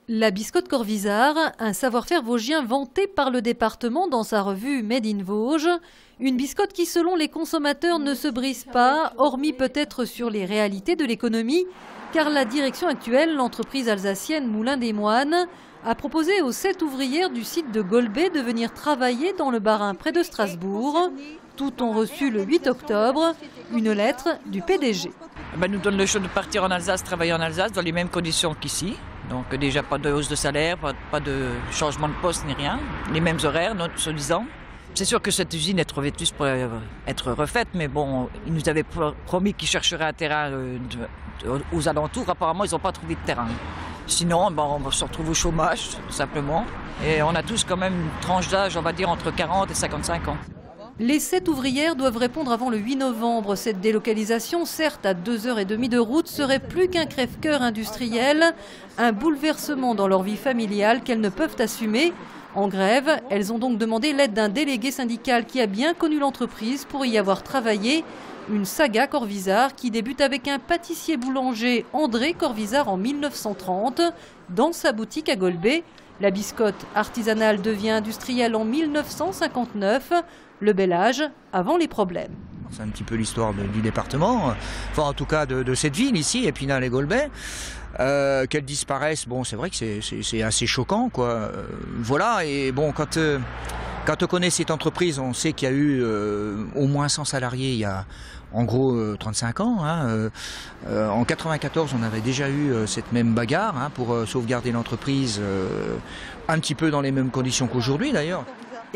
La biscotte Corvisart, un savoir-faire vosgien vanté par le département dans sa revue Made in Vosges. Une biscotte qui, selon les consommateurs, ne se brise pas, hormis peut-être sur les réalités de l'économie, car la direction actuelle, l'entreprise alsacienne Moulin des Moines, a proposé aux 7 ouvrières du site de Golbet de venir travailler dans le Bas-Rhin près de Strasbourg. Toutes ont reçu le 8 octobre une lettre du PDG. Nous donne le choix de partir en Alsace, travailler en Alsace dans les mêmes conditions qu'ici. Donc déjà pas de hausse de salaire, pas de changement de poste ni rien. Les mêmes horaires, soi-disant. C'est sûr que cette usine est trop vétuste pour être refaite, mais bon, ils nous avaient promis qu'ils chercheraient un terrain aux alentours. Apparemment, ils n'ont pas trouvé de terrain. Sinon, on se retrouve au chômage, tout simplement. Et on a tous quand même une tranche d'âge, on va dire, entre 40 et 55 ans. Les 7 ouvrières doivent répondre avant le 8 novembre. Cette délocalisation, certes à 2h30 de route, serait plus qu'un crève-cœur industriel, un bouleversement dans leur vie familiale qu'elles ne peuvent assumer. En grève, elles ont donc demandé l'aide d'un délégué syndical qui a bien connu l'entreprise pour y avoir travaillé. Une saga Corvisart qui débute avec un pâtissier boulanger, André Corvisart, en 1930, dans sa boutique à Golbet. La biscotte artisanale devient industrielle en 1959. Le bel âge avant les problèmes. C'est un petit peu l'histoire du département, enfin en tout cas de cette ville ici, Épinal-et-Golbet. Qu'elles disparaissent, bon c'est vrai que c'est assez choquant, quoi. Voilà, et bon quand on connaît cette entreprise, on sait qu'il y a eu au moins 100 salariés il y a en gros 35 ans. En 94, on avait déjà eu cette même bagarre pour sauvegarder l'entreprise, un petit peu dans les mêmes conditions qu'aujourd'hui d'ailleurs.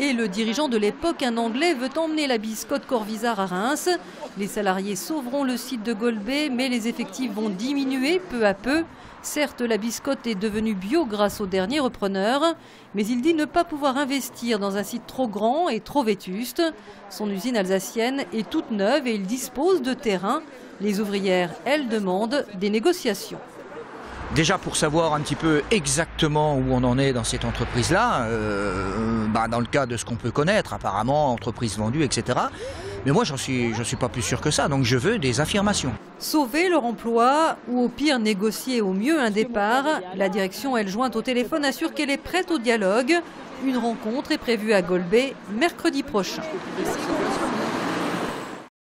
Et le dirigeant de l'époque, un Anglais, veut emmener la biscotte Corvisart à Reims. Les salariés sauveront le site de Golbet, mais les effectifs vont diminuer peu à peu. Certes, la biscotte est devenue bio grâce au dernier repreneur, mais il dit ne pas pouvoir investir dans un site trop grand et trop vétuste. Son usine alsacienne est toute neuve et il dispose de terrain. Les ouvrières, elles, demandent des négociations. Déjà pour savoir un petit peu exactement où on en est dans cette entreprise-là, dans le cas de ce qu'on peut connaître, apparemment, entreprise vendue, etc. Mais moi, j'en suis pas plus sûr que ça, donc je veux des affirmations. Sauver leur emploi ou au pire négocier au mieux un départ, la direction, elle jointe au téléphone, assure qu'elle est prête au dialogue. Une rencontre est prévue à Golbet mercredi prochain.